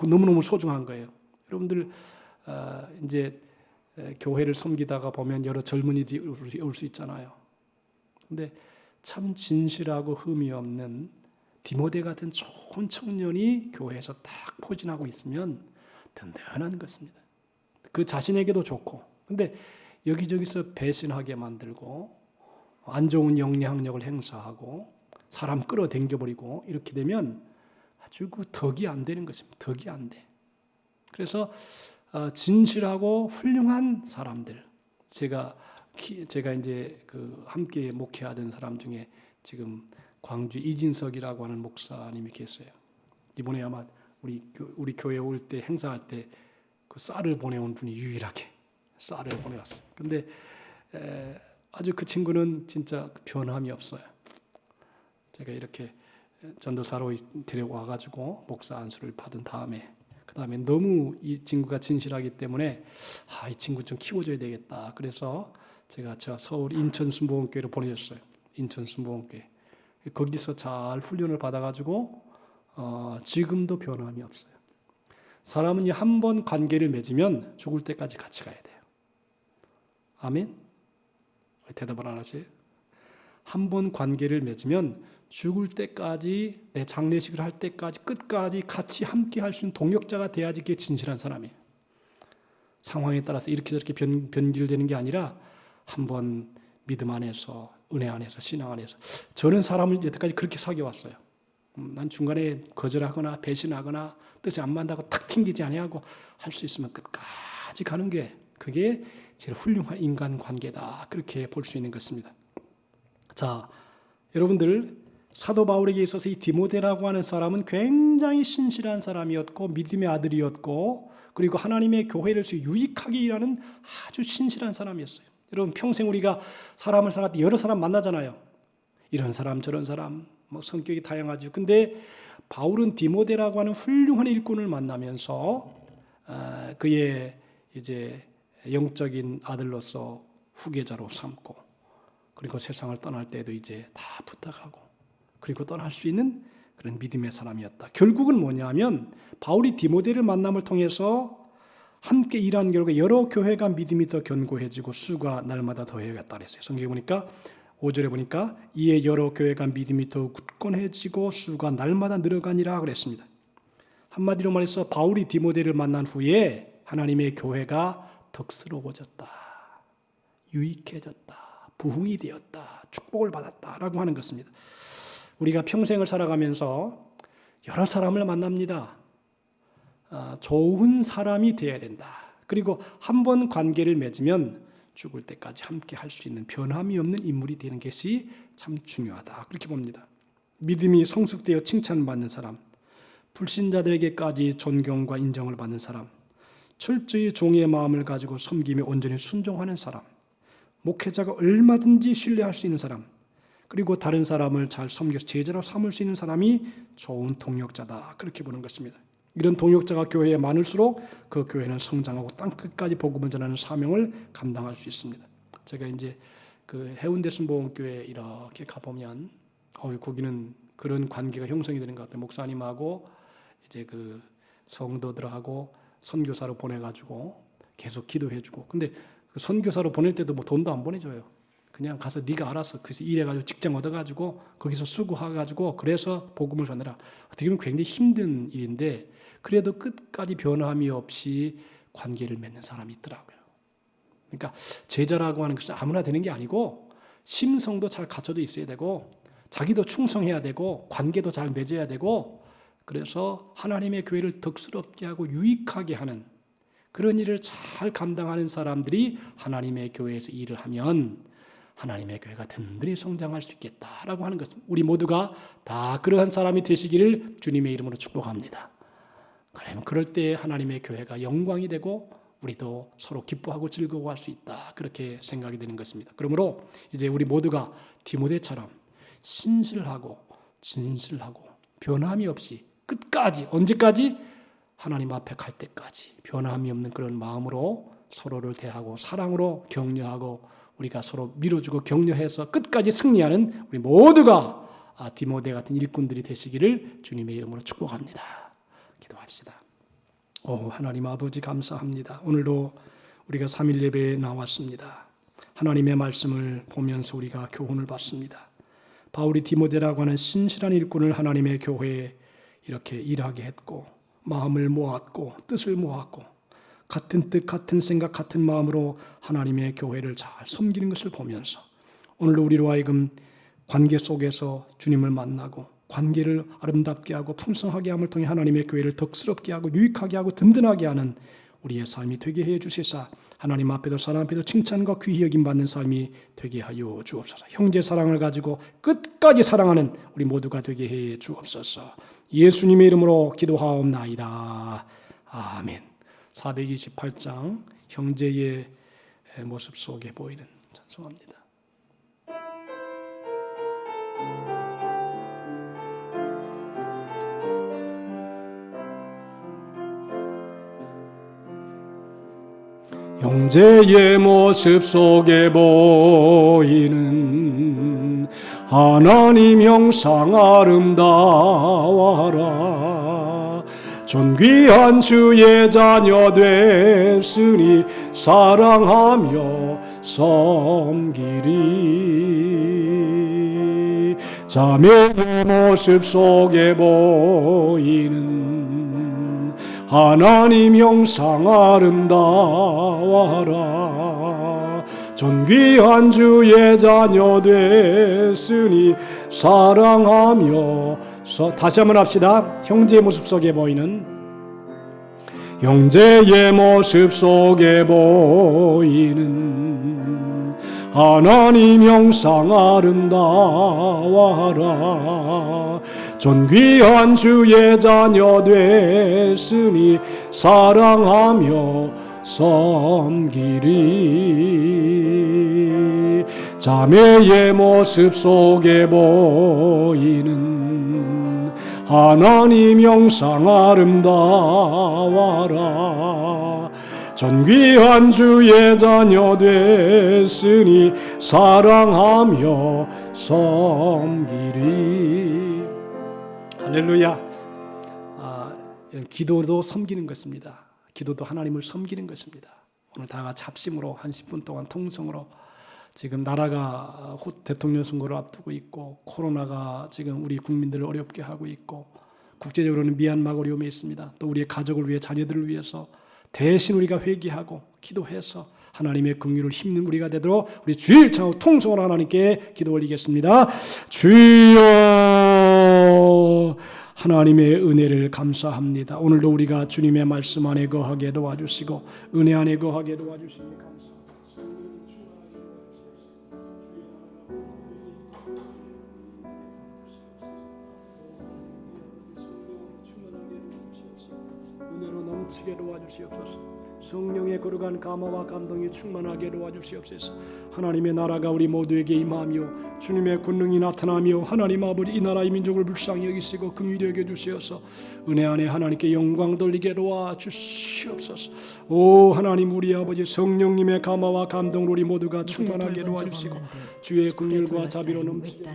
너무너무 소중한 거예요. 여러분들 이제 교회를 섬기다가 보면 여러 젊은이들이 올 수 있잖아요. 근데 참 진실하고 흠이 없는 디모데 같은 좋은 청년이 교회에서 딱 포진하고 있으면 든든한 것입니다. 그 자신에게도 좋고 근데 여기저기서 배신하게 만들고 안 좋은 영향력을 행사하고 사람 끌어당겨버리고 이렇게 되면 아주 그 덕이 안 되는 것입니다. 덕이 안 돼. 그래서 진실하고 훌륭한 사람들, 제가 이제 그 함께 목회하던 사람 중에 지금 광주 이진석이라고 하는 목사님이 계세요. 이번에 아마 우리 교회 올 때 행사할 때 그 쌀을 보내온 분이 유일하게 쌀을 보내왔어요. 근데 아주 그 친구는 진짜 변함이 없어요. 제가 이렇게 전도사로 데려와가지고 목사 안수를 받은 다음에 그 다음에 너무 이 친구가 진실하기 때문에 이 친구 좀 키워줘야 되겠다. 그래서 제가 서울 인천 순복음교회로 보내줬어요. 인천 순복음교회. 거기서 잘 훈련을 받아가지고 지금도 변함이 없어요. 사람은 한 번 관계를 맺으면 죽을 때까지 같이 가야 돼요. 아멘? 왜 대답을 안 하세요? 한 번 관계를 맺으면 죽을 때까지 내 장례식을 할 때까지 끝까지 같이 함께 할 수 있는 동역자가 돼야지 그게 진실한 사람이에요. 상황에 따라서 이렇게 저렇게 변질되는 게 아니라 한 번 믿음 안에서 은혜 안에서 신앙 안에서 저는 사람을 여태까지 그렇게 사귀어왔어요. 난 중간에 거절하거나 배신하거나 뜻이 안 맞다고 탁 튕기지 아니하고 할 수 있으면 끝까지 가는 게 그게 제일 훌륭한 인간관계다. 그렇게 볼 수 있는 것입니다. 자, 여러분들 사도 바울에게 있어서 이 디모데라고 하는 사람은 굉장히 신실한 사람이었고 믿음의 아들이었고 그리고 하나님의 교회를 유익하게 일하는 아주 신실한 사람이었어요. 여러분 평생 우리가 사람을 살아갈 때 여러 사람 만나잖아요. 이런 사람 저런 사람 성격이 다양하죠. 근데 바울은 디모데라고 하는 훌륭한 일꾼을 만나면서 그의 이제 영적인 아들로서 후계자로 삼고 그리고 세상을 떠날 때도 이제 다 부탁하고 그리고 떠날 수 있는 그런 믿음의 사람이었다. 결국은 뭐냐면 바울이 디모데를 만남을 통해서 함께 일한 결과 여러 교회가 믿음이 더 견고해지고 수가 날마다 더해갔다 그랬어요. 성경에 보니까 5절에 보니까 이에 여러 교회가 믿음이 더 굳건해지고 수가 날마다 늘어가니라 그랬습니다. 한마디로 말해서 바울이 디모데를 만난 후에 하나님의 교회가 덕스러워졌다, 유익해졌다, 부흥이 되었다, 축복을 받았다라고 하는 것입니다. 우리가 평생을 살아가면서 여러 사람을 만납니다. 좋은 사람이 되어야 된다. 그리고 한 번 관계를 맺으면 죽을 때까지 함께 할 수 있는 변함이 없는 인물이 되는 것이 참 중요하다. 그렇게 봅니다. 믿음이 성숙되어 칭찬받는 사람, 불신자들에게까지 존경과 인정을 받는 사람, 철저히 종의 마음을 가지고 섬김에 온전히 순종하는 사람, 목회자가 얼마든지 신뢰할 수 있는 사람, 그리고 다른 사람을 잘 섬겨서 제자로 삼을 수 있는 사람이 좋은 동역자다. 그렇게 보는 것입니다. 이런 동역자가 교회에 많을수록 그 교회는 성장하고 땅끝까지 복음을 전하는 사명을 감당할 수 있습니다. 제가 이제 그 해운대 순복음교회 이렇게 가보면 거기는 그런 관계가 형성이 되는 것 같아요. 목사님하고 이제 그 성도들하고 선교사로 보내가지고 계속 기도해주고. 근데 그 선교사로 보낼 때도 뭐 돈도 안 보내줘요. 그냥 가서 네가 알아서 그래서 일해가지고 직장 얻어가지고 거기서 수고해가지고 그래서 복음을 전해라. 어떻게 보면 굉장히 힘든 일인데 그래도 끝까지 변함이 없이 관계를 맺는 사람이 있더라고요. 그러니까 제자라고 하는 것은 아무나 되는 게 아니고 심성도 잘 갖춰져 있어야 되고 자기도 충성해야 되고 관계도 잘 맺어야 되고 그래서 하나님의 교회를 덕스럽게 하고 유익하게 하는 그런 일을 잘 감당하는 사람들이 하나님의 교회에서 일을 하면 하나님의 교회가 든든히 성장할 수 있겠다라고 하는 것입니다. 우리 모두가 다 그러한 사람이 되시기를 주님의 이름으로 축복합니다. 그러면 그럴 때 하나님의 교회가 영광이 되고 우리도 서로 기뻐하고 즐거워할 수 있다. 그렇게 생각이 되는 것입니다. 그러므로 이제 우리 모두가 디모데처럼 신실하고 진실하고 변함이 없이 끝까지 언제까지 하나님 앞에 갈 때까지 변함이 없는 그런 마음으로 서로를 대하고 사랑으로 격려하고 우리가 서로 밀어주고 격려해서 끝까지 승리하는 우리 모두가 디모데 같은 일꾼들이 되시기를 주님의 이름으로 축복합니다. 기도합시다. 하나님 아버지 감사합니다. 오늘도 우리가 3일 예배에 나왔습니다. 하나님의 말씀을 보면서 우리가 교훈을 받습니다. 바울이 디모데라고 하는 신실한 일꾼을 하나님의 교회에 이렇게 일하게 했고 마음을 모았고 뜻을 모았고 같은 뜻, 같은 생각, 같은 마음으로 하나님의 교회를 잘 섬기는 것을 보면서 오늘도 우리로 하여금 관계 속에서 주님을 만나고 관계를 아름답게 하고 풍성하게 함을 통해 하나님의 교회를 덕스럽게 하고 유익하게 하고 든든하게 하는 우리의 삶이 되게 해 주시사 하나님 앞에도 사람 앞에도 칭찬과 귀히 여김 받는 삶이 되게 하여 주옵소서. 형제 사랑을 가지고 끝까지 사랑하는 우리 모두가 되게 해 주옵소서. 예수님의 이름으로 기도하옵나이다. 아멘. 428장 형제의 모습 속에 보이는 찬송합니다. 형제의 모습 속에 보이는 하나님 형상 아름다워라. 존귀한 주의 자녀 됐으니 사랑하며 섬기리. 자매의 모습 속에 보이는 하나님 형상 아름다워라. 존귀한 주의 자녀 됐으니 사랑하며 다시 한번 합시다. 형제의 모습 속에 보이는 형제의 모습 속에 보이는 하나님 형상 아름다워라. 존귀한 주의 자녀 됐으니 사랑하며 섬기리. 자매의 모습 속에 보이는 하나님 형상 아름다워라. 존귀한 주의 자녀 됐으니 사랑하며 섬기리. 할렐루야. 기도도 섬기는 것입니다. 기도도 하나님을 섬기는 것입니다. 오늘 다 같이 합심으로 한 10분 동안 통성으로 지금 나라가 곧 대통령 선거를 앞두고 있고 코로나가 지금 우리 국민들을 어렵게 하고 있고 국제적으로는 미얀마가 어려움이 있습니다. 또 우리의 가족을 위해 자녀들을 위해서 대신 우리가 회개하고 기도해서 하나님의 긍휼을 힘는 우리가 되도록 우리 주일 차 통성으로 하나님께 기도 올리겠습니다. 주여 하나님의 은혜를 감사합니다. 오늘도 우리가 주님의 말씀 안에 거하게 도와주시고 은혜 안에 거하게 도와주시니 감사합니다. 은혜로 넘치게 도와주시옵소서. 성령의 거룩한 감화와 감동이 충만하게 도와주시옵소서. 하나님의 나라가 우리 모두에게 임하며 주님의 권능이 나타나며 하나님 아버지 이 나라의 민족을 불쌍히 여기시고 긍휼히 여겨 주시어서 은혜 안에 하나님께 영광 돌리게 도와주시옵소서. 오 하나님 우리 아버지 성령님의 감화와 감동으로 우리 모두가 충만하게 도와주시고 주의 긍휼과 자비로 넘치게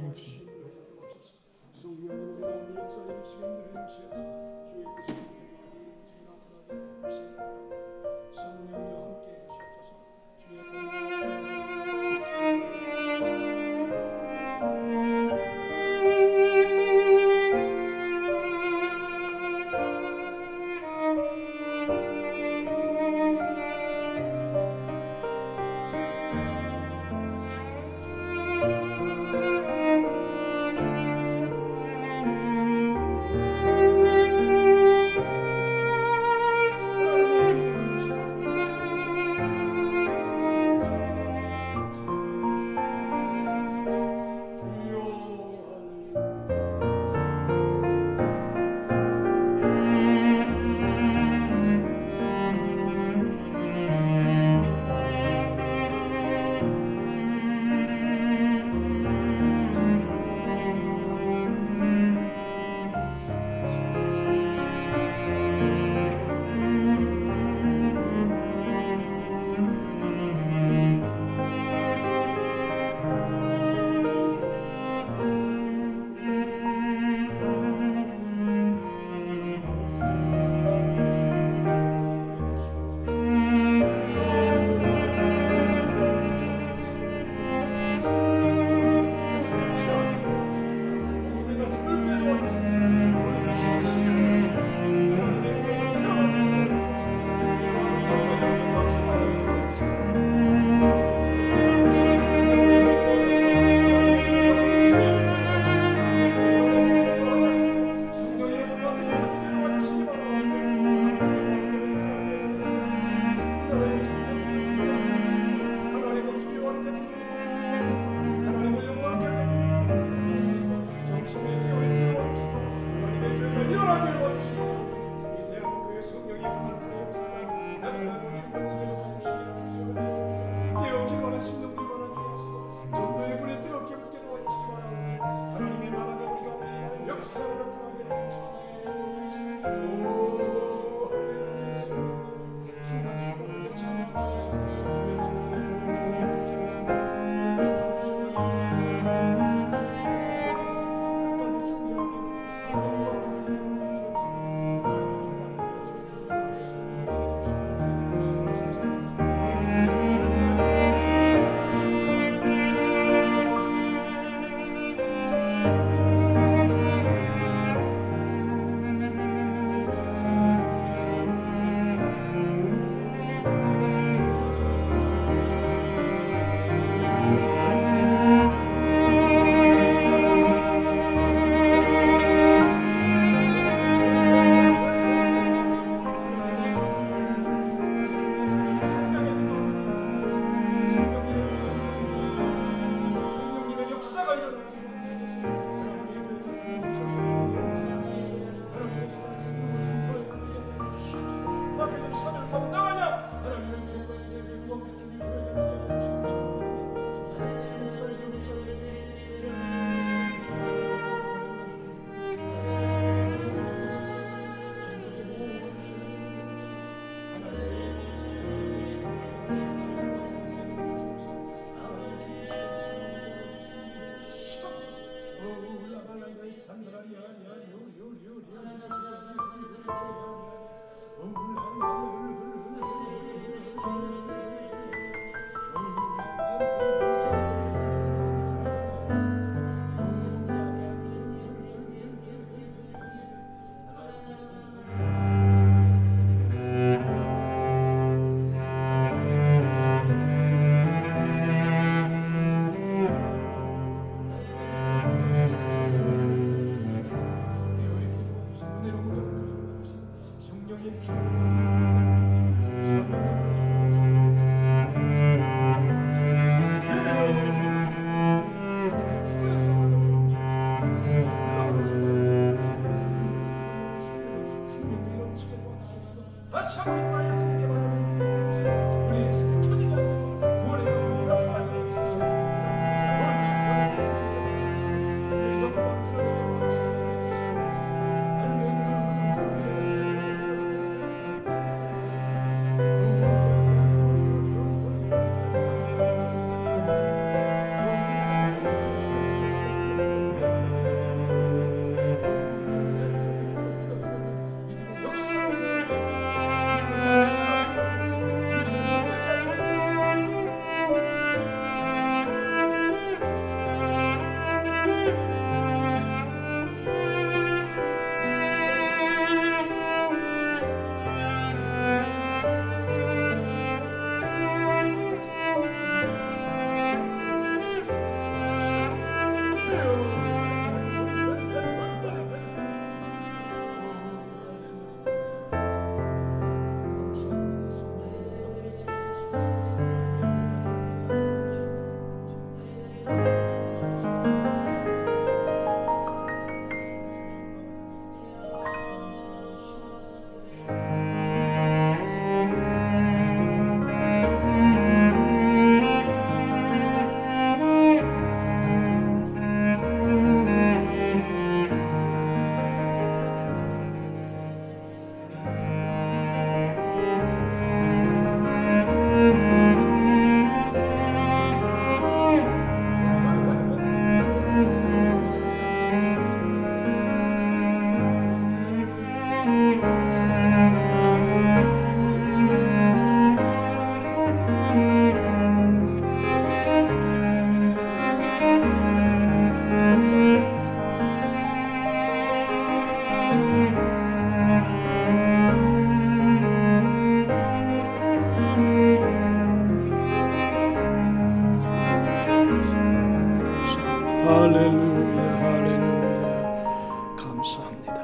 할렐루야, 할렐루야. 감사합니다.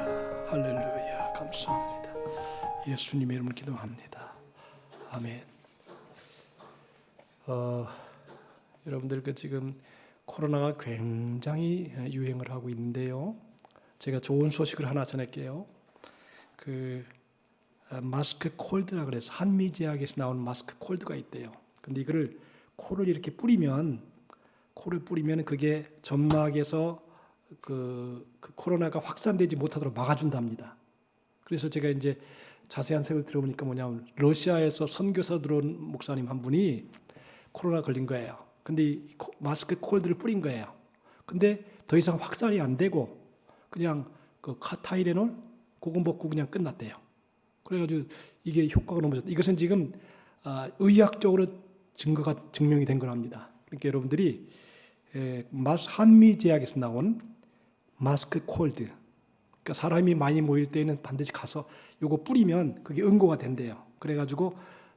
할렐루야, 감사합니다. 예수님의 이름으로 기도합니다. 아멘. 여러분들 지금 코로나가 굉장히 유행을 하고 있는데요. 제가 좋은 소식을 하나 전할게요. 마스크 콜드라 그래서 한미제약에서 나온 마스크 콜드가 있대요. 근데 이거를 코를 이렇게 뿌리면 그게 점막에서 그 코로나가 확산되지 못하도록 막아준답니다. 그래서 제가 이제 자세한 사역을 들어보니까 뭐냐면 러시아에서 선교사 들어온 목사님 한 분이 코로나 걸린 거예요. 근데 이 마스크 콜드를 뿌린 거예요. 근데 더 이상 확산이 안 되고 그냥 그 카타이레놀 그거 먹고 그냥 끝났대요. 그래가지고 이게 효과가 너무 좋다. 이것은 지금 의학적으로 증명이 된 거랍니다. 그러니까 여러분들이 한미제약에서 나온 마스크 콜드, 그러니까 사람이 많이 모일 때는 반드시 가서 요거 뿌리면 그게 응고가 된대요. 그래가지고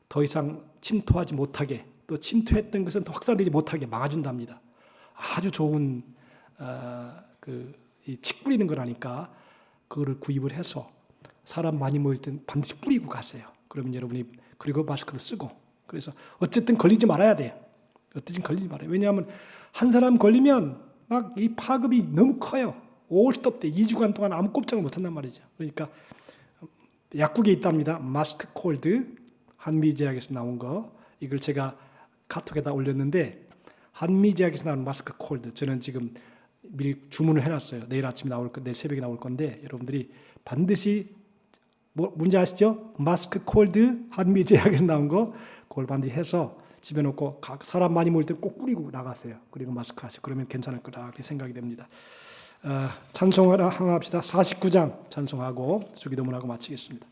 더 이상 침투하지 못하게, 또 침투했던 것은 더 확산되지 못하게 막아준답니다. 아주 좋은 이 칙 뿌리는 거라니까 그거를 구입을 해서 사람 많이 모일 땐 반드시 뿌리고 가세요. 그러면 여러분이 그리고 마스크도 쓰고, 그래서 어쨌든 걸리지 말아야 돼요. 어쨌든 걸리지 말아요. 왜냐하면 한 사람 걸리면 막 이 파급이 너무 커요. 올 수도 없대. 2주간 동안 아무 꼼짝을 못한단 말이죠. 그러니까 약국에 있답니다. 마스크 콜드, 한미제약에서 나온 거. 이걸 제가 카톡에다 올렸는데 한미제약에서 나온 마스크 콜드. 저는 지금 미리 주문을 해놨어요. 내일 아침에 내일 새벽에 나올 건데 여러분들이 반드시 뭔지 아시죠? 마스크 콜드, 한미제약에서 나온 거 그걸 반드시 해서 집에 놓고 사람 많이 모일 때 꼭 뿌리고 나가세요. 그리고 마스크 하세요. 그러면 괜찮을 거다 이렇게 생각이 됩니다. 찬송을 합시다. 49장 찬송하고 주기도문하고 마치겠습니다.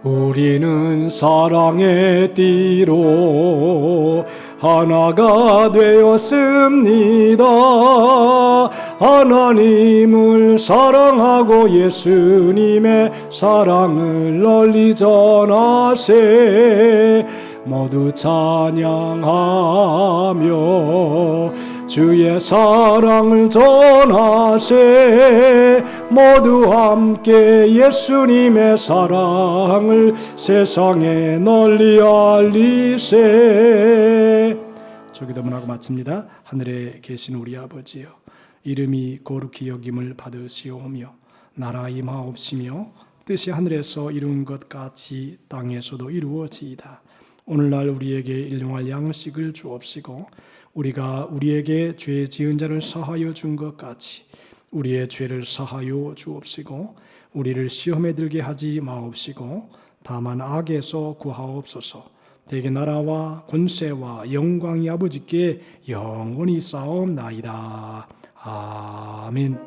우리는 사랑의 띠로 하나가 되었습니다. 하나님을 사랑하고 예수님의 사랑을 널리 전하세. 모두 찬양하며 주의 사랑을 전하세. 모두 함께 예수님의 사랑을 세상에 널리 알리세. 주기도문하고 마칩니다. 하늘에 계신 우리 아버지여, 이름이 거룩히 여김을 받으시오며 나라 임하옵시며 뜻이 하늘에서 이룬 것 같이 땅에서도 이루어지이다. 오늘날 우리에게 일용할 양식을 주옵시고 우리가 우리에게 죄 지은 자를 사하여 준 것 같이 우리의 죄를 사하여 주옵시고 우리를 시험에 들게 하지 마옵시고 다만 악에서 구하옵소서. 대개 나라와 권세와 영광이 아버지께 영원히 싸움나이다. 아멘.